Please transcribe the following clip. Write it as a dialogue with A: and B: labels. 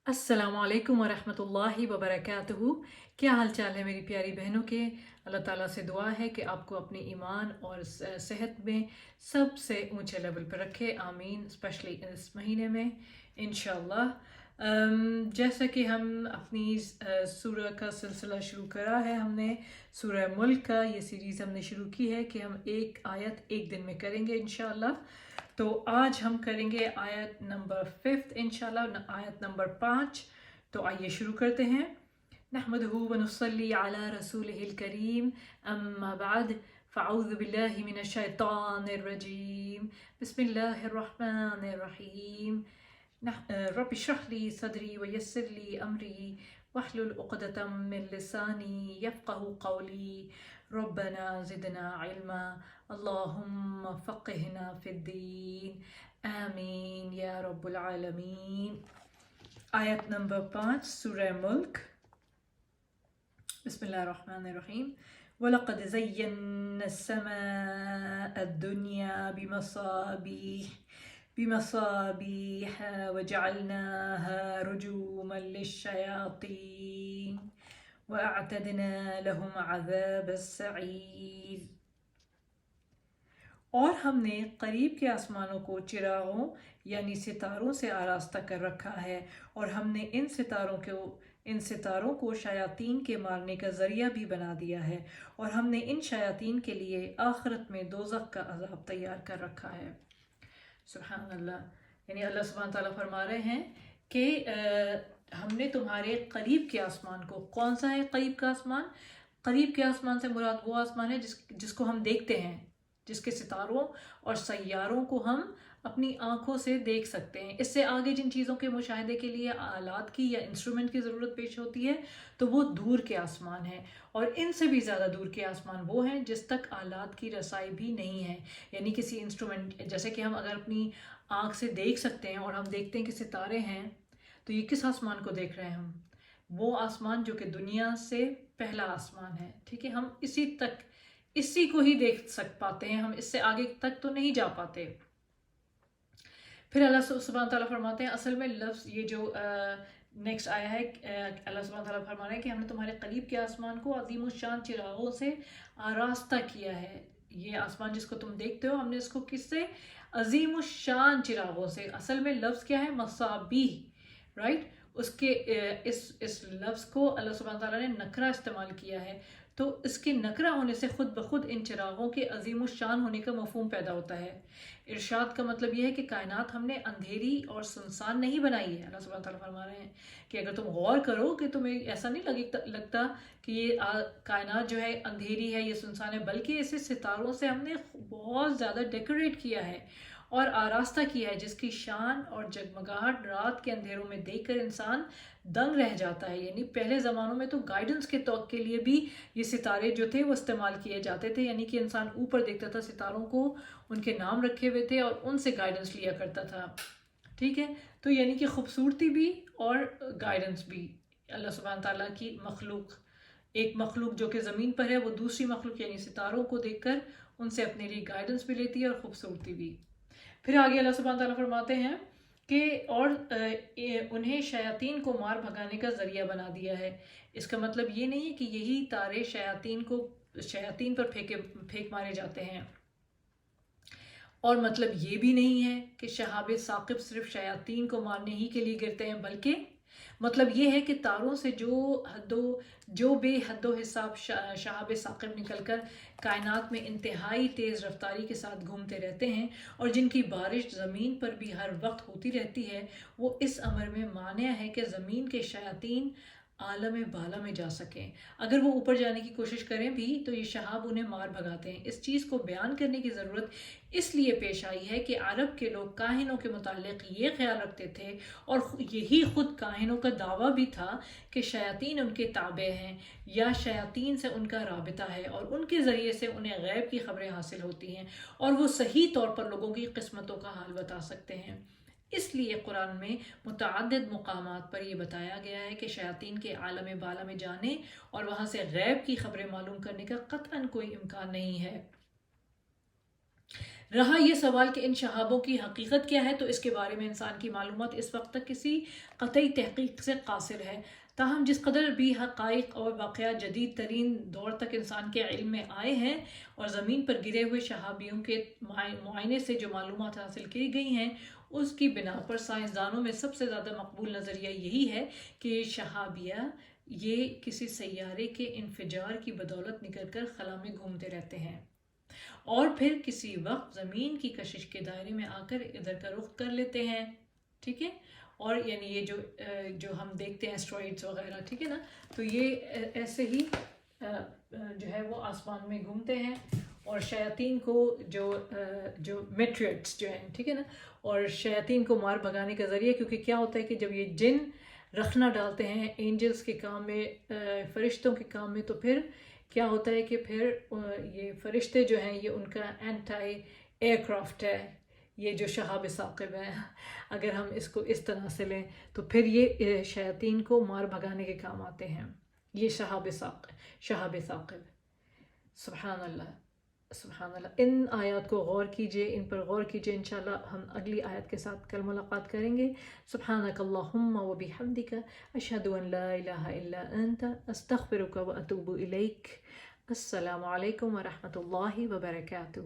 A: अस्सलामु अलैकुम वरहमतुल्लाहि वबरकातुहू। क्या हाल चाल है मेरी प्यारी बहनों के। अल्लाह ताला से दुआ है कि आपको अपने ईमान और सेहत में सबसे ऊंचे लेवल पर रखे, आमीन। स्पेशली इस महीने में इंशाल्लाह। जैसा कि हम अपनी सूरह का सिलसिला शुरू करा है, हमने सूरह मुल्क का ये सीरीज़ हमने शुरू की है कि हम एक आयत एक दिन में करेंगे इंशाल्लाह। तो आज हम करेंगे आयत नंबर 5 इंशाल्लाह, आयत नंबर 5। तो आइए शुरू करते हैं। नहमदुहु व नुसल्ली अला रसूलिहिल करीम, अम्मा बाद, फ़अऊज़ु बिल्लाहि मिनश शैतानिर रजीम, बिस्मिल्लाहिर रहमानिर रहीम। रब्बि इश्रह ली सदरी व यस्सिर ली अमरी वहलुल उक़दतम मिन लिसानी यफ़क़हू क़ौली, रब्बना ज़िदना इल्मा, अल्लाहुम्मा फ़क़्हिना फ़िद्दीन, आमीन या रब्बुल आलमीन। आयत नंबर 5 सूरह मुल्क। बिस्मिल्लाहिर्रहमानिर्रहीम। वलक़द ज़य्यन्ना अस्समाअ अद्दुनिया बिमसाबीह वजअलनाहा रुजूमन लिश्शयातीन वअअतदना लहुम अज़ाबस्सईर। और हमने करीब के आसमानों को चिरागों यानी सितारों से आरास्ता कर रखा है, और हमने इन सितारों को शयातीन के मारने का ज़रिया भी बना दिया है, और हमने इन शयातीन के लिए आखिरत में दोज़ख का अज़ाब तैयार कर रखा है। सुभान अल्लाह। यानी अल्लाह सुब्हान ताला फरमा रहे हैं कि हमने तुम्हारे करीब के आसमान को, कौन सा है करीब का आसमान? करीब के आसमान से मुराद वो आसमान है जिसको हम देखते हैं, जिसके सितारों और सैयारों को हम अपनी आंखों से देख सकते हैं। इससे आगे जिन चीज़ों के मुशाहिदे के लिए आलात की या इंस्ट्रूमेंट की ज़रूरत पेश होती है, तो वो दूर के आसमान है। और इनसे भी ज़्यादा दूर के आसमान वो हैं जिस तक आलात की रसाई भी नहीं है। यानी किसी इंस्ट्रूमेंट, जैसे कि हम अगर अपनी आँख से देख सकते हैं और हम देखते हैं कि सितारे हैं, तो ये किस आसमान को देख रहे हैं हम? वो आसमान जो कि दुनिया से पहला आसमान है। ठीक है, हम इसी को ही देख पाते हैं, हम इससे आगे तक तो नहीं जा पाते। फिर अल्लाह सुब्हान ताला फरमाते हैं, असल में लफ्ज़ ये जो नेक्स्ट आया है, अल्लाह सुब्हान ताला फरमा रहे हैं कि हमने तुम्हारे करीब के आसमान को अज़ीमुश्शान चिरागों से आरास्ता किया है। ये आसमान जिसको तुम देखते हो, हमने इसको किससे? अज़ीमुश्शान चिरागों से। असल में लफ्ज़ क्या है? मसाबीह, राइट। उसके इस लफ्ज़ को अल्लाह सुब्हान ताला ने नकरा इस्तेमाल किया है, तो इसके नकरा होने से खुद ब खुद इन चिरागों के अज़ीमुश्शान होने का मफ़हूम पैदा होता है। इरशाद का मतलब यह है कि कायनात हमने अंधेरी और सुनसान नहीं बनाई है। अल्लाह सुब्हान ताला फरमा रहे हैं कि अगर तुम गौर करो कि तुम्हें ऐसा नहीं लगता कि ये कायनात जो है अंधेरी है, ये सुनसान है, बल्कि इसे सितारों से हमने बहुत ज़्यादा डेकोरेट किया है और आरास्ता किया है, जिसकी शान और जगमगाहट रात के अंधेरों में देखकर इंसान दंग रह जाता है। यानी पहले ज़मानों में तो गाइडेंस के तौर के लिए भी ये सितारे जो थे वो इस्तेमाल किए जाते थे। यानी कि इंसान ऊपर देखता था सितारों को, उनके नाम रखे हुए थे और उनसे गाइडेंस लिया करता था। ठीक है, तो यानी कि खूबसूरती भी और गाइडेंस भी। अल्लाह सुब्हान ताला की मखलूक, एक मखलूक जो कि ज़मीन पर है, वो दूसरी मखलूक यानी सितारों को देखकर उनसे अपने लिए गाइडेंस भी लेती है और ख़ूबसूरती भी। फिर आगे अल्लाह सुब्हान ताला फरमाते हैं कि और उन्हें शयातीन को मार भगाने का ज़रिया बना दिया है। इसका मतलब ये नहीं है कि यही तारे शयातीन पर फेंक मारे जाते हैं, और मतलब ये भी नहीं है कि शहाब साकिब सिर्फ शयातीन को मारने ही के लिए गिरते हैं, बल्कि मतलब ये है कि तारों से जो बेहदो हिसाब शहाब साकिब निकलकर कायनात में इंतहाई तेज़ रफ्तारी के साथ घूमते रहते हैं, और जिनकी बारिश ज़मीन पर भी हर वक्त होती रहती है, वो इस अमर में मानिया है कि ज़मीन के शयातीन आलम बाला में जा सकें। अगर वो ऊपर जाने की कोशिश करें भी तो ये शहाब उन्हें मार भगाते हैं। इस चीज़ को बयान करने की ज़रूरत इसलिए पेश आई है कि अरब के लोग काहिनों के मुताल्लिक़ ये ख्याल रखते थे, और यही ख़ुद काहिनों का दावा भी था, कि शयातीन उनके ताबे हैं या शयातीन से उनका राबिता है और उनके ज़रिए से उन्हें गैब की ख़बरें हासिल होती हैं, और वो सही तौर पर लोगों की किस्मतों का हाल बता सकते हैं। इसलिए कुरान में मुतअद्दिद मुकामात पर यह बताया गया है कि शयातीन के आलम बाला में जाने और वहाँ से गैब की खबरें मालूम करने का कतअन कोई इम्कान नहीं है। رہا یہ سوال کہ ان شہابوں کی حقیقت کیا ہے، تو اس کے بارے میں انسان کی معلومات اس وقت تک کسی قطعی تحقیق سے قاصر ہے۔ تاہم جس قدر بھی حقائق اور واقعات جدید ترین دور تک انسان کے علم میں آئے ہیں اور زمین پر گرے ہوئے شہابیوں کے معائنے سے جو معلومات حاصل کی گئی ہیں، اس کی بنا پر سائنسدانوں میں سب سے زیادہ مقبول نظریہ یہی ہے کہ شہابیہ یہ کسی سیارے کے انفجار کی بدولت نکل کر خلا میں گھومتے رہتے ہیں اور پھر کسی وقت زمین کی کشش کے دائرے میں آ کر ادھر کا رخ کر لیتے ہیں، ٹھیک ہے، اور یعنی یہ جو ہم دیکھتے ہیں اسٹرائڈس وغیرہ، ٹھیک ہے نا، تو یہ ایسے ہی جو ہے وہ آسمان میں گھومتے ہیں اور شیاطین کو جو میٹریٹس جو ہیں، ٹھیک ہے نا، اور شیاطین کو مار بھگانے کا ذریعہ، کیونکہ کیا ہوتا ہے کہ جب یہ جن رخنا ڈالتے ہیں اینجلز کے کام میں، فرشتوں کے کام میں، تو پھر کیا ہوتا ہے کہ پھر یہ فرشتے جو ہیں یہ ان کا اینٹائی ایئر کرافٹ ہے، یہ جو شہاب ثاقب ہے، اگر ہم اس کو اس طرح سے لیں تو پھر یہ شیاطین کو مار بھگانے کے کام آتے ہیں، یہ شہاب ثاقب۔ سبحان اللہ، سبحان اللہ۔ ان آیات کو غور کیجئے، ان پر غور کیجئے، انشاءاللہ ہم اگلی آیت کے ساتھ کل ملاقات کریں گے۔ سبحانک اللہم و بحمدک، اشہد ان لا الہ الا انت، استغفرک و اتوب الیک۔ السلام علیکم ورحمۃ اللہ وبرکاتہ۔